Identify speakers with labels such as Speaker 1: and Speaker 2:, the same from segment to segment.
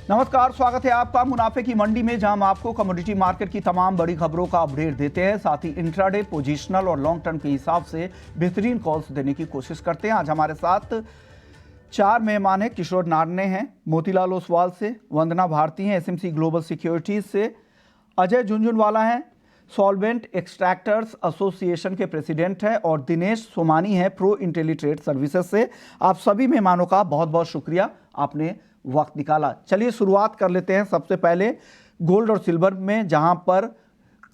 Speaker 1: नमस्कार, स्वागत है आपका मुनाफे की मंडी में, जहां हम आपको कमोडिटी मार्केट की तमाम बड़ी खबरों का अपडेट देते हैं। साथ ही इंट्राडे, पोजिशनल और लॉन्ग टर्म के हिसाब से बेहतरीन कॉल्स देने की कोशिश करते हैं। आज हमारे साथ 4 मेहमान हैं। किशोर नारने हैं मोतीलाल ओसवाल से, वंदना भारती हैं एसएमसी ग्लोबल सिक्योरिटीज से, अजय झुंझुनवाला हैं सॉल्वेंट एक्सट्रैक्टर्स एसोसिएशन के प्रेसिडेंट हैं, और दिनेश सोमानी हैं प्रो इंटेलीट्रेड सर्विसेज से। आप सभी मेहमानों का बहुत बहुत शुक्रिया, आपने वक्त निकाला। चलिए शुरुआत कर लेते हैं सबसे पहले गोल्ड और सिल्वर में, जहां पर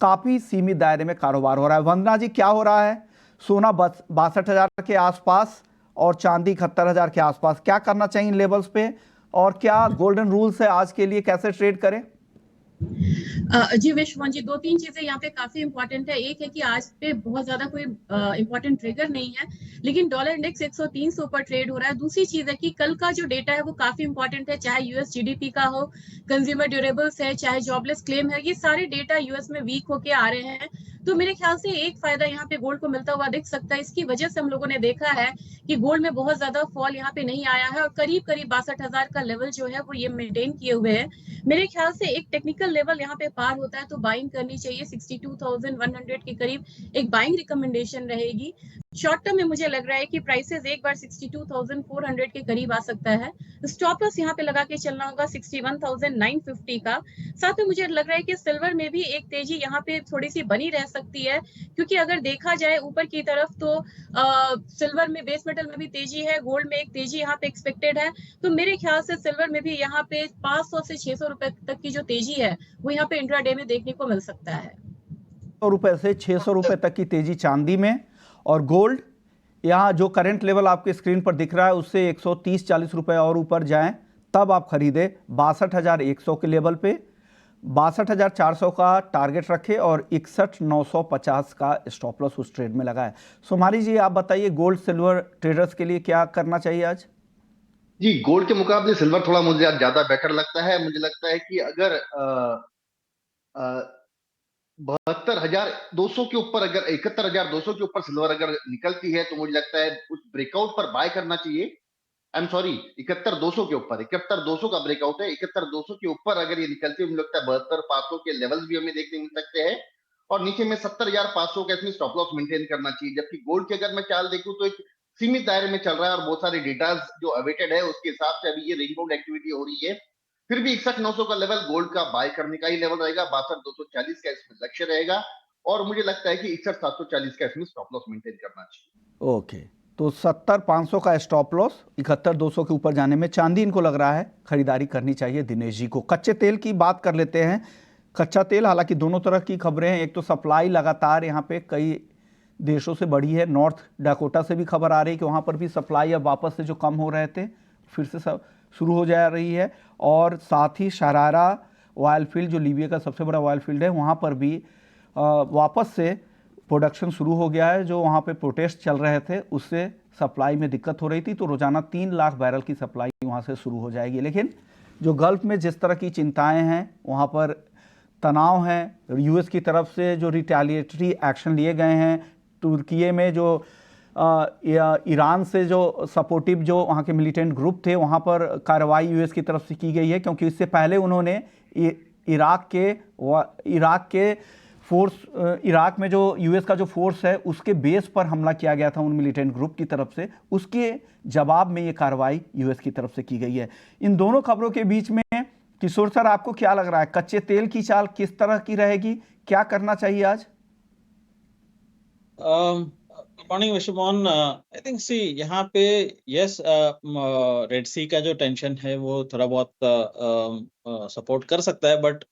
Speaker 1: काफ़ी सीमित दायरे में कारोबार हो रहा है। वंदना जी, क्या हो रहा है? सोना 62,000 के आसपास और चांदी 71,000 के आसपास, क्या करना चाहिए इन लेवल्स पे, और क्या गोल्डन रूल्स है आज के लिए, कैसे ट्रेड करें?
Speaker 2: जी विश्वमोहन जी, 2-3 चीजें यहाँ पे काफी इंपॉर्टेंट है। एक है कि आज पे बहुत ज्यादा कोई इंपॉर्टेंट ट्रिगर नहीं है, लेकिन डॉलर इंडेक्स 103 से ऊपर ट्रेड हो रहा है। दूसरी चीज है कि कल का जो डेटा है वो काफी इंपॉर्टेंट है, चाहे यूएस जीडीपी का हो, कंज्यूमर ड्यूरेबल्स है, चाहे जॉबलेस क्लेम है, ये सारे डेटा यूएस में वीक होके आ रहे हैं। तो मेरे ख्याल से एक फायदा यहाँ पे गोल्ड को मिलता हुआ दिख सकता है। इसकी वजह से हम लोगों ने देखा है कि गोल्ड में बहुत ज्यादा फॉल यहाँ पे नहीं आया है, और करीब करीब 62,000 का लेवल जो है वो ये मेंटेन किए हुए है। मेरे ख्याल से एक टेक्निकल लेवल यहाँ पे पार होता है तो बाइंग करनी चाहिए। 62,100 के करीब एक बाइंग रिकमेंडेशन रहेगी। शॉर्ट टर्म में मुझे लग रहा है कि प्राइसेस एक बार 62,400 के करीब आ सकता है। स्टॉप लॉस यहाँ पे लगा के चलना होगा 61,950 का। साथ में मुझे लग रहा है कि सिल्वर में भी एक तेजी यहाँ पे थोड़ी सी बनी रह सकती है, क्योंकि अगर देखा जाए ऊपर की तरफ तो सिल्वर में, बेस मेटल में भी तेजी है, गोल्ड में एक तेजी यहाँ पे एक्सपेक्टेड है। तो मेरे ख्याल से सिल्वर में भी यहाँ पे 500 से 600 रुपए तक की जो तेजी है वो यहाँ पे इंट्राडे में देखने को मिल सकता है।
Speaker 1: ₹100 से 600 रुपए तक की तेजी चांदी में, और गोल्ड यहाँ जो करंट लेवल आपके स्क्रीन पर दिख रहा है उससे 130-140 रुपए और ऊपर जाएं तब आप खरीदें 62,100 के लेवल पे। 62,400 का टारगेट रखें और 61,950 का स्टॉप लॉस उस ट्रेड में लगाए। सोमानी जी, आप बताइए गोल्ड सिल्वर ट्रेडर्स के लिए क्या करना चाहिए आज?
Speaker 3: जी, गोल्ड के मुकाबले सिल्वर थोड़ा मुझे आज ज्यादा बेटर लगता है। मुझे लगता है कि अगर 72,200 के ऊपर, अगर 71,200 के ऊपर सिल्वर अगर निकलती है तो मुझे लगता है उस ब्रेकआउट पर बाय करना चाहिए। आई एम सॉरी, 71,200 के ऊपर, 71,200 का ब्रेकआउट है। 71,200 के ऊपर अगर ये निकलती है, मुझे लगता है 72,500 के लेवल्स भी हमें देखने मिल सकते हैं, और नीचे में 70,500 का इसमें स्टॉप लॉस मेंटेन करना चाहिए। जबकि गोल्ड की अगर मैं चाल देखूं तो एक सीमित दायरे में चल रहा है, और बहुत सारे डेटाज जो अवेटेड है उसके हिसाब से अभी ये रेंज बाउंड एक्टिविटी हो रही है। फिर भी 61,900 का लेवल गोल्ड का बाय करने का ही लेवल रहेगा। 62,240 का इसमें लक्ष्य रहेगा, और मुझे लगता है कि 61,740 का इसमें स्टॉप लॉस मेंटेन करना चाहिए।
Speaker 1: ओके, तो 70,500 का स्टॉप लॉस, 71,200 के ऊपर जाने में चांदी इनको लग रहा है खरीदारी करनी चाहिए दिनेश जी को। कच्चे तेल की बात कर लेते हैं। कच्चा तेल, हालांकि दोनों तरह की खबरें हैं। एक तो सप्लाई लगातार यहाँ पे कई देशों से बढ़ी है, नॉर्थ डाकोटा से भी खबर आ रही है कि वहाँ पर भी सप्लाई अब वापस से जो कम हो रहे थे फिर से सब शुरू हो जा रही है। और साथ ही शरारा ऑयल फील्ड, जो लीबिया का सबसे बड़ा ऑयल फील्ड है, वहाँ पर भी वापस से प्रोडक्शन शुरू हो गया है। जो वहाँ पे प्रोटेस्ट चल रहे थे उससे सप्लाई में दिक्कत हो रही थी, तो रोजाना 3 लाख बैरल की सप्लाई वहाँ से शुरू हो जाएगी। लेकिन जो गल्फ में जिस तरह की चिंताएं हैं, वहाँ पर तनाव है, यूएस की तरफ से जो रिटेलिएटरी एक्शन लिए गए हैं, तुर्की में जो ईरान से जो सपोर्टिव जो वहाँ के मिलिटेंट ग्रुप थे, वहाँ पर कार्रवाई यूएस की तरफ से की गई है, क्योंकि इससे पहले उन्होंने इराक के फोर्स, इराक में जो यूएस का जो फोर्स है उसके बेस पर हमला किया गया था उन मिलिटेंट ग्रुप की तरफ से, उसके जवाब में ये कार्रवाई यूएस की तरफ से की गई है। इन दोनों खबरों के बीच में किशोर सर, आपको क्या लग रहा है, कच्चे तेल की चाल किस तरह की रहेगी, क्या करना चाहिए आज?
Speaker 4: मॉर्निंग विश्वमोहन, आई थिंक सी यहाँ पे यस, रेड सी का जो टेंशन है वो थोड़ा बहुत सपोर्ट कर सकता है, बट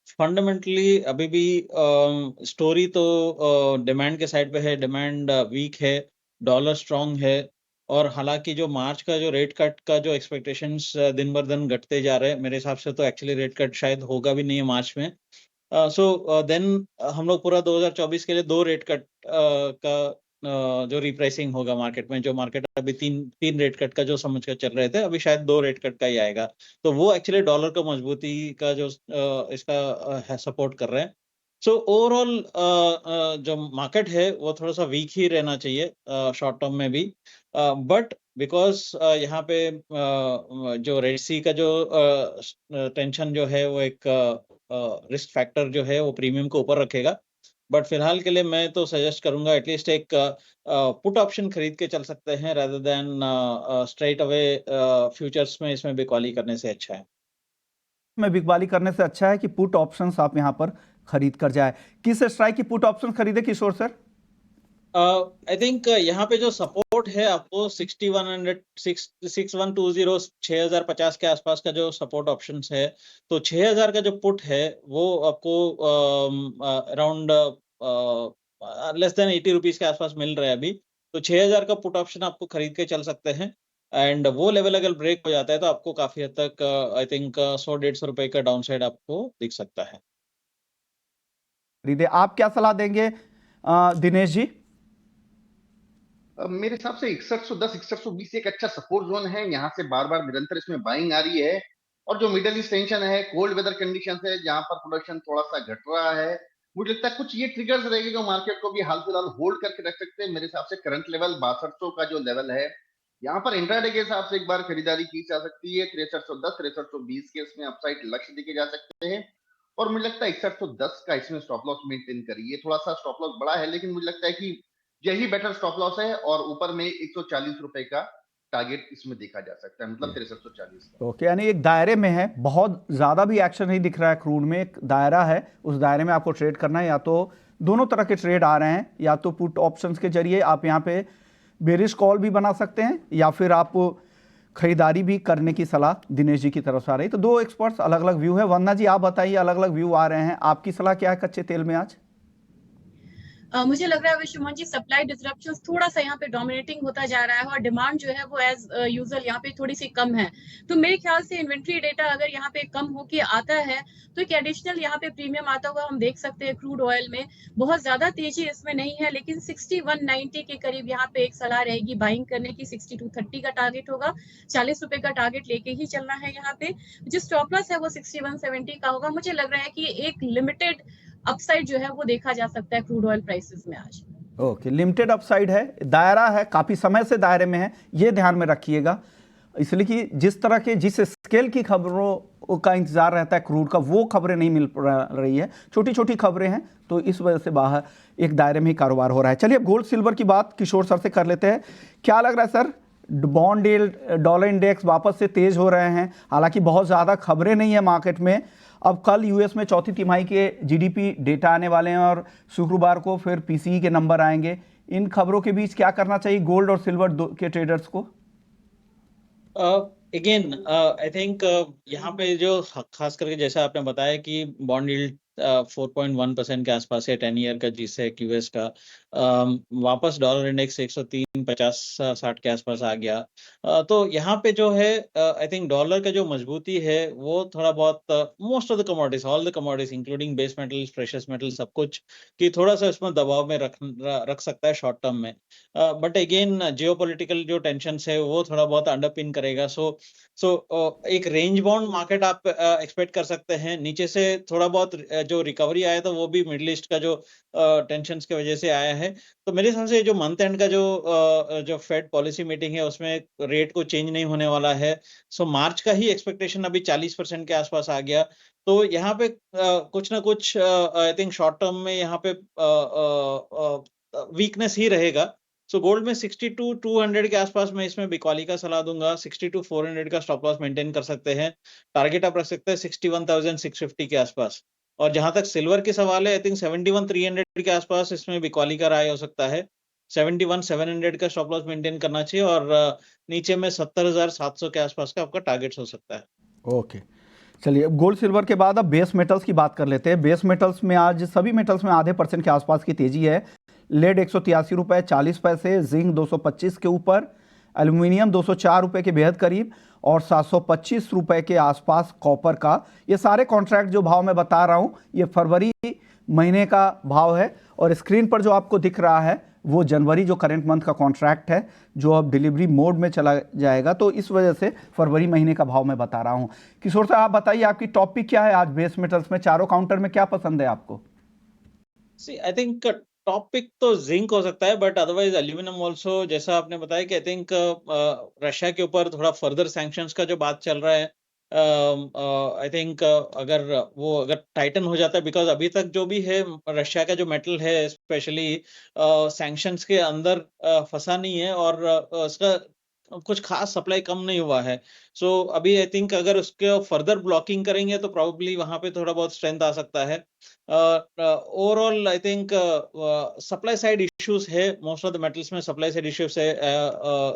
Speaker 4: फंडामेंटली अभी भी स्टोरी तो डिमांड के साइड पे है। डिमांड वीक है, डॉलर स्ट्रांग है, और हालांकि जो मार्च का जो रेट कट का जो एक्सपेक्टेशंस दिन बर दिन घटते जा रहे हैं, मेरे हिसाब से तो एक्चुअली रेट कट शायद होगा भी नहीं है मार्च में। सो देन हम लोग पूरा 2024 के लिए 2 रेट कट का जो रिप्राइसिंग होगा मार्केट में, जो मार्केट अभी तीन रेट कट का जो समझ कर चल रहे थे, अभी शायद 2 रेट कट का ही आएगा। तो वो एक्चुअली डॉलर को मजबूती का जो इसका सपोर्ट कर रहे हैं। सो ओवरऑल जो मार्केट है वो थोड़ा सा वीक ही रहना चाहिए शॉर्ट टर्म में भी। बट बिकॉज यहाँ पे जो रेड सी का जो टेंशन जो है वो एक रिस्क फैक्टर जो है वो प्रीमियम को ऊपर रखेगा, बट फिलहाल के लिए मैं तो सजेस्ट करूंगा एटलीस्ट एक पुट ऑप्शन खरीद के चल सकते हैं rather than straight away futures में इसमें बिकवाली करने से अच्छा है।
Speaker 1: में बिकवाली करने से अच्छा है कि पुट ऑप्शंस आप यहाँ पर खरीद कर जाए। किस स्ट्राइक की पुट ऑप्शन खरीदे किशोर सर?
Speaker 4: आई थिंक यहाँ पे जो सपोर्ट है आपको 6100 6120 6050 के आसपास का जो सपोर्ट ऑप्शंस है, तो 6000 का जो पुट है वो आपको अराउंड लेस देन 80 रुपीज के आसपास मिल रहा है अभी, तो 6000 का पुट ऑप्शन आपको खरीद के चल सकते हैं। एंड वो लेवल अगर ब्रेक हो जाता है तो आपको काफी हद तक आई थिंक 100-150 रुपए का डाउन साइड आपको दिख सकता है।
Speaker 1: खरीदे। आप क्या सलाह देंगे दिनेश जी?
Speaker 3: मेरे हिसाब से 6110 6120 एक अच्छा सपोर्ट जोन है। यहाँ से बार बार निरंतर इसमें बाइंग आ रही है, और जो मिडल ईस्ट टेंशन है, कोल्ड वेदर कंडीशन है जहां पर प्रोडक्शन थोड़ा सा घट रहा है, मुझे लगता है कुछ ये ट्रिगर्स रहेंगे जो मार्केट को भी हाल फिलहाल होल्ड करके रख सकते हैं। मेरे हिसाब से करंट लेवल 6200 का जो लेवल है, यहाँ पर इंट्राडे के हिसाब से एक बार खरीदारी की जा सकती है। 6310 6320 के इसमें अपसाइड लक्ष्य देखे जा सकते हैं, और मुझे लगता है 6110 का इसमें स्टॉप लॉस मेंटेन करिए। थोड़ा सा स्टॉप लॉस बड़ा है, लेकिन मुझे लगता है कि यही बेटर स्टॉप लॉस है, और ऊपर में 140 रुपए का टारगेट इसमें देखा जा सकता है, मतलब 6340 का।
Speaker 1: ओके, यानी एक दायरे में है, बहुत ज़्यादा भी एक्शन नहीं दिख रहा है क्रूड में, एक दायरा है, उस दायरे में आपको ट्रेड करना है। या तो दोनों तरह के ट्रेड आ रहे हैं, या तो पुट ऑप्शंस के जरिए आप यहाँ पे बेरिश कॉल भी बना सकते हैं, या फिर आप खरीदारी भी करने की सलाह दिनेश जी की तरफ से आ रही है। तो दो एक्सपर्ट्स, अलग अलग व्यू है। वंदना जी आप बताइए, अलग अलग व्यू आ रहे हैं, आपकी सलाह क्या है कच्चे तेल में आज?
Speaker 2: मुझे लग रहा है विश्वमोहन जी, सप्लाई डिसरप्शंस थोड़ा सा यहाँ पे डोमिनेटिंग होता जा रहा है, और डिमांड जो है वो एज यूजुअल यहाँ पे थोड़ी सी कम है। तो मेरे ख्याल से इन्वेंट्री डेटा अगर यहाँ पे कम होके आता है तो एक एडिशनल यहाँ पे प्रीमियम आता हुआ हम देख सकते हैं। क्रूड ऑयल में बहुत ज्यादा तेजी इसमें नहीं है, लेकिन 6190 के करीब यहाँ पे एक सलाह रहेगी बाइंग करने की। 6230 का टारगेट होगा, 40 रुपए का टारगेट लेके ही चलना है यहाँ पे। जो स्टॉप लॉस है वो 6170 का होगा। मुझे लग रहा है कि एक लिमिटेड अपसाइड जो है वो देखा जा सकता है क्रूड ऑयल प्राइसेस में आज।
Speaker 1: ओके, लिमिटेड अपसाइड है, दायरा है, काफ़ी समय से दायरे में है, ये ध्यान में रखिएगा। इसलिए कि जिस तरह के, जिस स्केल की खबरों का इंतजार रहता है क्रूड का, वो खबरें नहीं मिल रही है, छोटी छोटी खबरें हैं, तो इस वजह से बाहर एक दायरे में ही कारोबार हो रहा है। चलिए अब गोल्ड सिल्वर की बात किशोर सर से कर लेते हैं। क्या लग रहा है sir, bond yield, dollar index वापस से तेज हो रहे हैं? हालांकि बहुत ज़्यादा खबरें नहीं है मार्केट में। अब कल यूएस में चौथी तिमाही के जीडीपी डेटा आने वाले हैं, और शुक्रवार को फिर पीसीई के नंबर आएंगे। इन खबरों के बीच क्या करना चाहिए गोल्ड और सिल्वर के ट्रेडर्स को?
Speaker 4: अगेन आई थिंक यहाँ पे जो खास करके जैसा आपने बताया कि बॉन्ड यील्ड 4.1% के आसपास है 10 ईयर का जीसेक यूएस का, वापस डॉलर इंडेक्स 103.50-60 के आसपास आ गया। तो यहाँ पे जो है आई थिंक डॉलर का जो मजबूती है वो थोड़ा बहुत most of the commodities, all the commodities including base metals, precious metal, सब कुछ की थोड़ा सा इसमें दबाव में रख सकता है शॉर्ट टर्म में। बट अगेन जियोपॉलिटिकल जो टेंशन है वो थोड़ा बहुत अंडरपिन करेगा। सो एक रेंज बाउंड मार्केट आप एक्सपेक्ट कर सकते हैं। नीचे से थोड़ा बहुत जो रिकवरी आया था वो भी मिडिल ईस्ट का जो टेंशन की वजह से आया है। तो मेरे हिसाब से जो मंथ एंड का जो फेड पॉलिसी मीटिंग है उसमें रेट को चेंज नहीं होने वाला है। सो मार्च का ही एक्सपेक्टेशन अभी 40% के आसपास आ गया। तो यहाँ पे कुछ ना कुछ आई थिंक शॉर्ट टर्म में यहाँ पे वीकनेस ही रहेगा। सो गोल्ड में 62,200 के आसपास मैं इसमें बिकवाली का सलाह दूंगा। 62,400 का स्टॉप लॉस मेंटेन कर सकते हैं। टारगेट आप रख सकते हैं 61,650 के आसपास। और जहां तक सिल्वर की सवाल है, आई थिंक 71,300 के आसपास इसमें बिकवाली का राय हो सकता है। 71,700 का स्टॉप लॉस मेंटेन करना चाहिए, और नीचे में 70,700 के आसपास का आपका टारगेट हो सकता है।
Speaker 1: ओके, चलिए अब गोल्ड सिल्वर के बाद अब बेस मेटल्स की बात कर लेते हैं। बेस मेटल्स में आज सभी मेटल्स में आधे % के आसपास की तेजी है। लेड 183 रुपये 40 पैसे, जिंक 225 के ऊपर, एल्यूमिनियम 204 रुपये के बेहद करीब, और 725 रुपये के आसपास कॉपर का। ये सारे कॉन्ट्रैक्ट जो भाव मैं बता रहा हूँ ये फरवरी महीने का भाव है, और स्क्रीन पर जो आपको दिख रहा है वो जनवरी जो करंट मंथ का कॉन्ट्रैक्ट है, जो अब डिलीवरी मोड में चला जाएगा। तो इस वजह से फरवरी महीने का भाव मैं बता रहा हूँ। किशोर साहब आप बताइए, आपकी टॉपिक क्या है आज बेस मेटल्स में? चारों काउंटर में क्या पसंद है आपको?
Speaker 4: See, I think top pick तो जिंक हो सकता है, बट अदरवाइज एल्यूमिनियम ऑल्सो, जैसा आपने बताया कि आई थिंक रशिया के ऊपर थोड़ा फर्दर सैंक्शंस का जो बात चल रहा है, आई थिंक अगर टाइटन हो जाता है, बिकॉज अभी तक जो भी है रशिया का जो मेटल है स्पेशली सैंक्शंस के अंदर फंसा नहीं है, और उसका कुछ खास सप्लाई कम नहीं हुआ है। सो अभी आई थिंक अगर उसके फर्दर ब्लॉकिंग करेंगे तो प्रोबेबली वहां पे थोड़ा बहुत स्ट्रेंथ आ सकता है। Overall I think supply side issues है, मोस्ट ऑफ द मेटल्स में सप्लाई साइड इश्यूज है,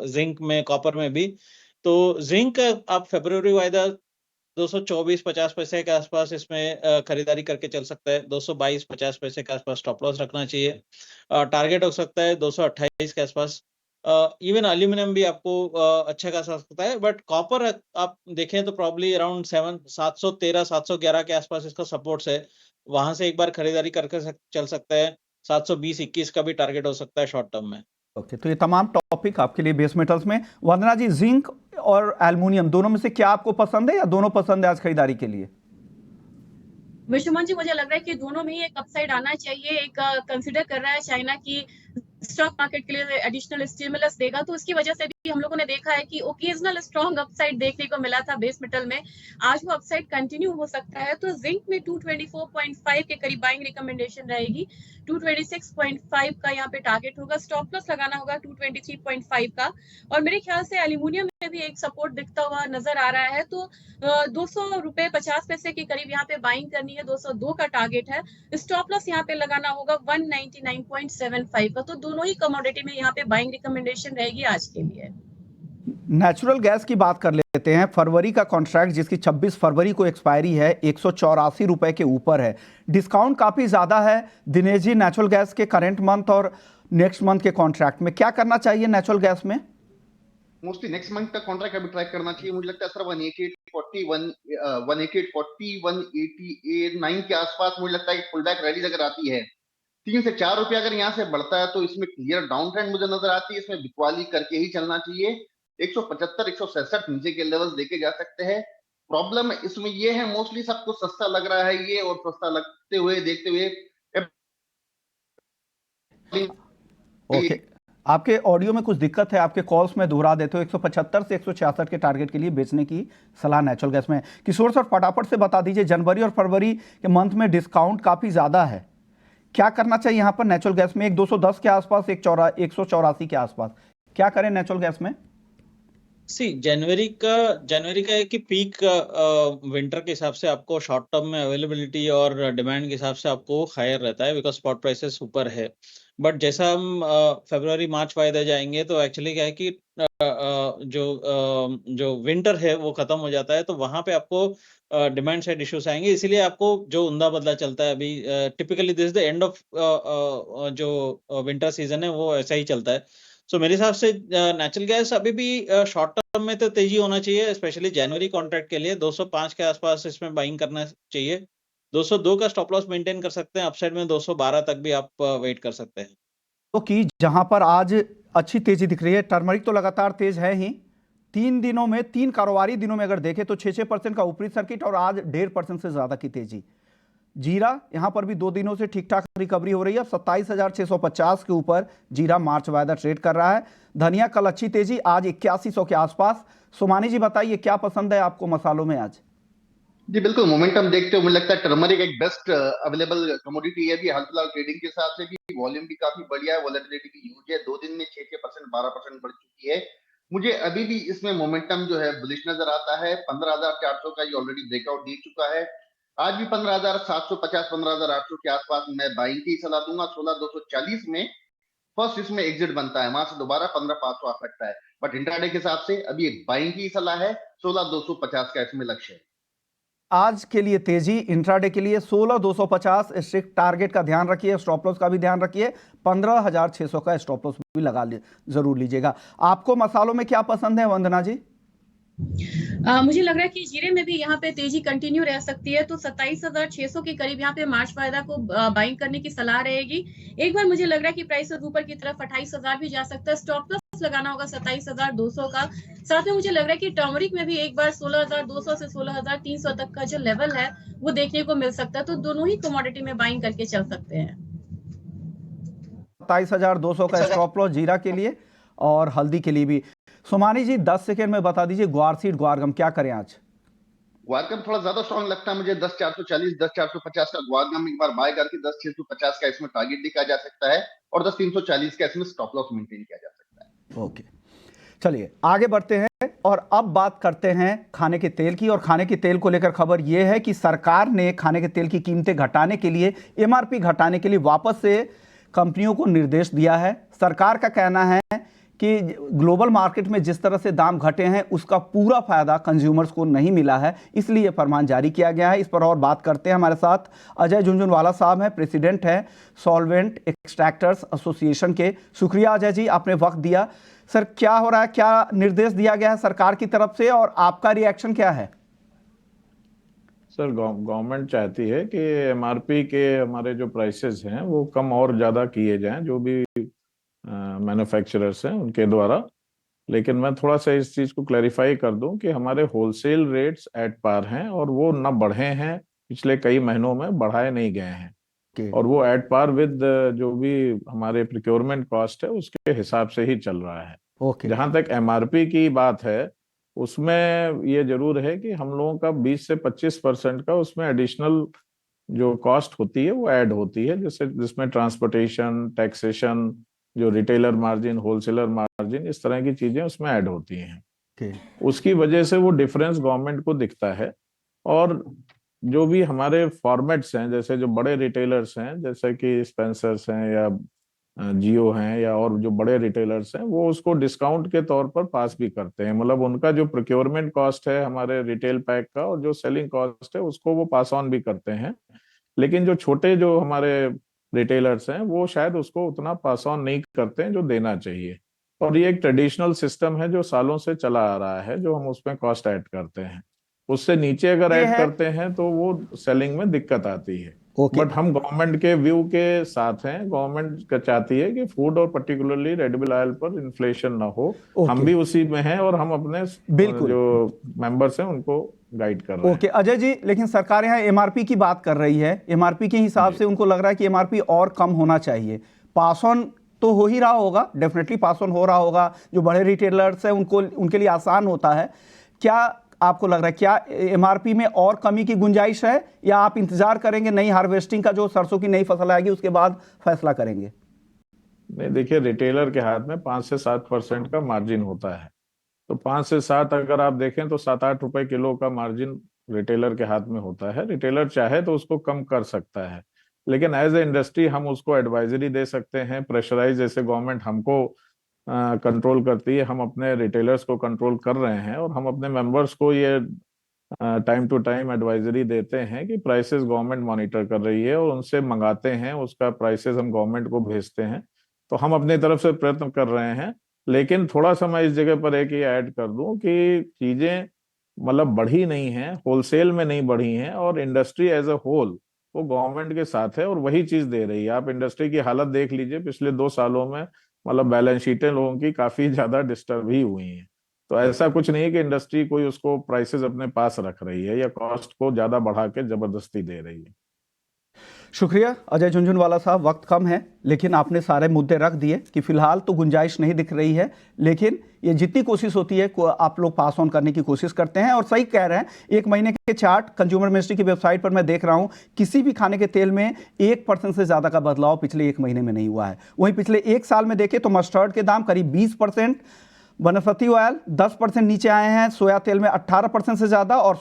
Speaker 4: जिंक में, कॉपर में भी। तो जिंक आप फेब्रुअरी वायदा 224-50 पैसे के आसपास इसमें खरीदारी करके चल सकता है। 222-50 पैसे के आसपास स्टॉप लॉस रखना चाहिए। टारगेट हो सकता है 228 के आसपास। इवन एल्यूमिनियम भी आपको अच्छा खासा सकता है, बट कॉपर आप देखें तो प्रॉब्ली अराउंड 713-711 के आसपास इसका सपोर्ट्स है। वहां से एक बार खरीदारी करके चल सकता है। 720-21 का भी टारगेट हो सकता है शॉर्ट टर्म में।
Speaker 1: ओके, तो ये तमाम टॉपिक आपके लिए बेस मेटल्स में। वंदना जी, जिंक और एल्युमिनियम दोनों में से क्या आपको पसंद है, या दोनों पसंद है आज खरीदारी के लिए?
Speaker 2: विश्वमन जी, मुझे लग रहा है कि दोनों में ही एक अपसाइड आना चाहिए। एक कंसिडर कर रहा है चाइना की स्टॉक मार्केट के लिए एडिशनल स्टिमुलस देगा, तो उसकी वजह से भी हम लोगों ने देखा है कि ओकेजनल स्ट्रॉन्ग अपसाइड देखने को मिला था बेस मेटल में। आज वो अपसाइड कंटिन्यू हो सकता है, तो जिंक में 224.5 के करीब बाइंग रिकमेंडेशन रहेगी। 226.5 का यहाँ पे टारगेट होगा। स्टॉप लॉस लगाना होगा 223.5 का। और मेरे ख्याल से एल्यूमिनियम में भी एक सपोर्ट दिखता हुआ नजर आ रहा है, तो 200 रुपए 50 पैसे के करीब यहाँ पे बाइंग करनी है। 202 का टारगेट है। स्टॉप लॉस यहाँ पे लगाना होगा 199.75 का। तो दोनों ही कमोडिटी में यहाँ पे बाइंग रिकमेंडेशन रहेगी आज के लिए।
Speaker 1: नेचुरल गैस की बात कर लेते हैं। फरवरी का कॉन्ट्रैक्ट जिसकी 26 फरवरी को एक्सपायरी है, 184 रुपए के ऊपर है। डिस्काउंट काफी ज्यादा है। दिनेश जी, नेचुरल गैस के करंट मंथ और नेक्स्ट मंथ के कॉन्ट्रैक्ट में क्या करना चाहिए नेचुरल गैस में?
Speaker 3: मोस्टली नेक्स्ट मंथ का कॉन्ट्रैक्ट अभी ट्रैक करना चाहिए। मुझे लगता है सर 188.9 के आसपास मुझे लगता है कि पुल बैक रैली अगर आती है, 3 से 4 रुपए अगर यहाँ से बढ़ता है, तो इसमें क्लियर डाउन ट्रेंड मुझे नजर आती है। इसमें बिकवाली करके ही चलना चाहिए। 175 167 नीचे के लेवल्स देखे जा सकते हैं। प्रॉब्लम इसमें ये है, मोस्टली सबको सस्ता लग रहा है ये, और सस्ता लगते हुए देखते हुए
Speaker 1: ओके, आपके ऑडियो में कुछ दिक्कत है, आपके कॉल्स में दोहरा देते हो। 175 से 166 के टारगेट के लिए बेचने की सलाह नेचुरल गैस में। किशोर सर, फटाफट से बता दीजिए, जनवरी और फरवरी के मंथ में डिस्काउंट काफी ज्यादा है, क्या करना चाहिए यहाँ पर नेचुरल गैस में? एक 210 के आसपास, 184 के आसपास, क्या करें नेचुरल गैस में?
Speaker 4: जनवरी का है कि पीक विंटर के हिसाब से आपको शॉर्ट टर्म में अवेलेबिलिटी और डिमांड के हिसाब से आपको हायर रहता है, बिकॉज स्पॉट प्राइसेस ऊपर है। बट जैसा हम फरवरी मार्च वायदा जाएंगे, तो एक्चुअली क्या है कि जो विंटर है वो खत्म हो जाता है, तो वहां पे आपको डिमांड साइड इश्यूज आएंगे। इसीलिए आपको जो उंदा बदला चलता है अभी, typically this is the end of जो विंटर सीजन है वो ऐसा ही चलता है। सो मेरे हिसाब से नेचुरल गैस अभी भी शॉर्ट टर्म में तो तेजी होना चाहिए, स्पेशली जनवरी कॉन्ट्रैक्ट के लिए 205 के आसपास इसमें बाइंग करना चाहिए। 202 का स्टॉप लॉस मेंटेन कर सकते हैं। अपसाइड में 212 तक भी आप वेट कर सकते हैं।
Speaker 1: तो कि जहां पर आज अच्छी तेजी दिख रही है, टर्मरिक तो लगातार तेज है ही। 3 दिनों में, 3 कारोबारी दिनों में अगर देखें तो 6% का ऊपरी सर्किट, और आज 1.5% से ज्यादा की तेजी। जीरा यहां पर भी 2 दिनों से ठीक ठाक रिकवरी हो रही है। 27,650 के ऊपर जीरा मार्च वायदा ट्रेड कर रहा है। धनिया कल अच्छी तेजी, आज 8100 के आसपास। सोमानी जी बताइए, क्या पसंद है आपको मसालों में आज?
Speaker 3: जी बिल्कुल, मोमेंटम देखते हुए मुझे लगता है टर्मरिक एक बेस्ट अवेलेबल कमोडिटी है। भी हाल फिलहाल ट्रेडिंग के हिसाब से भी वॉल्यूम भी काफी बढ़िया है, वॉलेटिलिटी भी ह्यूज है। 2 दिन में 6% 12% बढ़ चुकी है। मुझे अभी भी इसमें मोमेंटम जो है बुलिश नजर आता है। 15,400 का ये ऑलरेडी ब्रेकआउट दे चुका है। आज भी 15,750 15,800 के आसपास मैं बाइंग की सलाह दूंगा। 16,240 में फर्स्ट इसमें एग्जिट बनता है, वहां से दोबारा 15,500 आ सकता है। बट इंट्राडे के हिसाब से अभी एक बाइंग की सलाह है। 16,250 का इसमें लक्ष्य है।
Speaker 1: आज के लिए तेजी, इंट्राडे के लिए 16,250 स्ट्रिक्ट टारगेट का ध्यान रखिए, स्टॉप लॉस का भी ध्यान रखिए। 15,600 का स्टॉप लॉस भी लगा जरूर लीजिएगा। आपको मसालों में क्या पसंद है वंदना जी?
Speaker 2: मुझे लग रहा है कि जीरे में भी यहाँ पे तेजी कंटिन्यू रह सकती है, तो 27,600 के करीब यहाँ पे मार्च वायदा को बाइंग करने की सलाह रहेगी। एक बार मुझे लग रहा है कि प्राइस ऊपर की तरफ 28,000 भी जा सकता है। स्टॉप लॉस लगाना होगा 27,200 का। साथ में मुझे लग रहा है कि टर्मरिक में भी एक बार 16,200 से 16,300 तक का जो लेवल है वो देखने को मिल सकता है, तो दोनों ही कमोडिटी में बाइंग करके चल सकते हैं।
Speaker 1: 27,200 का स्टॉप लॉस जीरा के लिए और हल्दी के लिए भी। सोमानी जी 10 सेकेंड में बता दीजिए ग्वार सीड ग्वारगम क्या करें आज?
Speaker 3: ग्वारगम थोड़ा ज्यादा स्ट्रॉन्ग लगता है मुझे, 10,440 10,450 का ग्वारगम एक बार बाय करके 10,650 का इसमें टारगेट दिखा जा सकता है और 10,340 का इसमें स्टॉप लॉस मेंटेन किया जा सकता है।
Speaker 1: ओके, चलिए आगे बढ़ते हैं और अब बात करते हैं खाने के तेल की। और खाने के तेल को लेकर खबर यह है कि सरकार ने खाने के तेल की कीमतें घटाने के लिए, एमआरपी घटाने के लिए वापस से कंपनियों को निर्देश दिया है। सरकार का कहना है कि ग्लोबल मार्केट में जिस तरह से दाम घटे हैं उसका पूरा फायदा कंज्यूमर्स को नहीं मिला है, इसलिए यह फरमान जारी किया गया है। इस पर और बात करते हैं, हमारे साथ अजय झुनझुनवाला साहब हैं, प्रेसिडेंट हैं सॉल्वेंट एक्सट्रैक्टर्स एसोसिएशन के। शुक्रिया अजय जी, आपने वक्त दिया। सर क्या हो रहा है, क्या निर्देश दिया गया है सरकार की तरफ से और आपका रिएक्शन क्या है?
Speaker 5: सर गवर्नमेंट चाहती है कि एमआरपी के हमारे जो प्राइसेस हैं वो कम और ज़्यादा किए जाएं, जो भी मैन्युफैक्चरर्स हैं उनके द्वारा। लेकिन मैं थोड़ा सा इस चीज़ को क्लैरिफाई कर दूं कि हमारे होलसेल रेट्स एट पार हैं और वो न बढ़े हैं, पिछले कई महीनों में बढ़ाए नहीं गए हैं और वो एट पार विद जो भी हमारे प्रोक्योरमेंट कॉस्ट है उसके हिसाब से ही चल रहा है। जहां तक एमआरपी की बात है उसमें ये जरूर है कि हम लोगों का 20 से 25% का उसमें एडिशनल जो कॉस्ट होती है वो ऐड होती है, जिसमें ट्रांसपोर्टेशन, टैक्सेशन, जो रिटेलर मार्जिन, होलसेलर मार्जिन, इस तरह की चीजें उसमें ऐड होती हैं। उसकी वजह से वो डिफरेंस गवर्नमेंट को दिखता है। और जो भी हमारे फॉर्मेट्स हैं, जैसे जो बड़े रिटेलर्स हैं जैसे कि स्पेंसर्स हैं या जियो हैं या और जो बड़े रिटेलर्स हैं, वो उसको डिस्काउंट के तौर पर पास भी करते हैं। मतलब उनका जो प्रोक्योरमेंट कॉस्ट है हमारे रिटेल पैक का और जो सेलिंग कॉस्ट है उसको वो पास ऑन भी करते हैं। लेकिन जो छोटे जो हमारे रिटेलर्स हैं वो शायद उसको उतना पास ऑन नहीं करते हैं जो देना चाहिए। और ये एक ट्रेडिशनल सिस्टम है जो सालों से चला आ रहा है, जो हम उसमें कॉस्ट ऐड करते हैं। उससे नीचे अगर ऐड करते हैं तो वो सेलिंग में दिक्कत आती है। बट हम गवर्नमेंट के व्यू के साथ हैं। गवर्नमेंट चाहती है कि फूड और पर्टिकुलरली रेड मिल ऑयल पर इन्फ्लेशन ना हो। हम भी उसी में हैं और हम अपने जो मेंबर्स हैं उनको गाइड कर रहे हैं।
Speaker 1: अजय जी, लेकिन सरकार यहाँ एमआरपी की बात कर रही है। एमआरपी के हिसाब से उनको लग रहा है कि एमआरपी और कम होना चाहिए। पास ऑन तो हो ही रहा होगा, डेफिनेटली पास ऑन हो रहा होगा। जो बड़े रिटेलर्स हैं उनके लिए आसान होता है। क्या आपको लग रहा है क्या एमआरपी में और कमी की गुंजाइश है, या आप इंतजार करेंगे नई हार्वेस्टिंग का, जो सरसों की नई फसल आएगी उसके बाद फैसला करेंगे?
Speaker 5: नहीं, देखिए रिटेलर के हाथ में 5 से 7% का मार्जिन होता है। तो 5 से 7 अगर आप देखें तो 7-8 रुपए किलो का मार्जिन रिटेलर के हाथ में होता है। रिटेलर चाहे तो उसको कम कर सकता है, लेकिन एज ए इंडस्ट्री हम उसको एडवाइजरी दे सकते हैं। प्रेशराइज जैसे गवर्नमेंट हमको कंट्रोल करती है, हम अपने रिटेलर्स को कंट्रोल कर रहे हैं और हम अपने मेंबर्स को ये टाइम टू टाइम एडवाइजरी देते हैं कि प्राइसेस गवर्नमेंट मॉनिटर कर रही है और उनसे मंगाते हैं, उसका प्राइसेस हम गवर्नमेंट को भेजते हैं। तो हम अपनी तरफ से प्रयत्न कर रहे हैं। लेकिन थोड़ा सा मैं इस जगह पर एक ये ऐड कर दूं कि चीजें मतलब बढ़ी नहीं है, होलसेल में नहीं बढ़ी हैं और इंडस्ट्री एज अ होल वो गवर्नमेंट के साथ है और वही चीज दे रही है। आप इंडस्ट्री की हालत देख लीजिए, पिछले 2 सालों में मतलब बैलेंस शीटें लोगों की काफी ज्यादा डिस्टर्ब ही हुई हैं। तो ऐसा कुछ नहीं है कि इंडस्ट्री कोई उसको प्राइसेस अपने पास रख रही है या कॉस्ट को ज्यादा बढ़ा के जबरदस्ती दे रही है।
Speaker 1: शुक्रिया अजय झुनझुनवाला साहब, वक्त कम है लेकिन आपने सारे मुद्दे रख दिए कि फिलहाल तो गुंजाइश नहीं दिख रही है, लेकिन ये जितनी कोशिश होती है आप लोग पास ऑन करने की कोशिश करते हैं। और सही कह रहे हैं, 1 महीने के चार्ट कंज्यूमर मिनिस्ट्री की वेबसाइट पर मैं देख रहा हूं, किसी भी खाने के तेल में 1% से ज़्यादा का बदलाव पिछले 1 महीने में नहीं हुआ है। वहीं पिछले 1 साल में देखें तो मस्टर्ड के दाम करीब 20%, वनस्पति ऑयल 10% नीचे आए हैं, सोया तेल में 18% से ज़्यादा और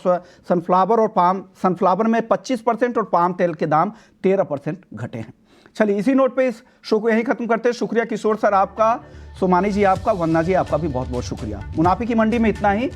Speaker 1: सनफ्लावर और पाम, सनफ्लावर में 25% और पाम तेल के दाम 13% घटे हैं। चलिए इसी नोट पे इस शो को यहीं खत्म करते हैं। शुक्रिया किशोर सर आपका, सोमानी जी आपका, वंदना जी आपका भी बहुत बहुत शुक्रिया। मुनाफे की मंडी में इतना ही।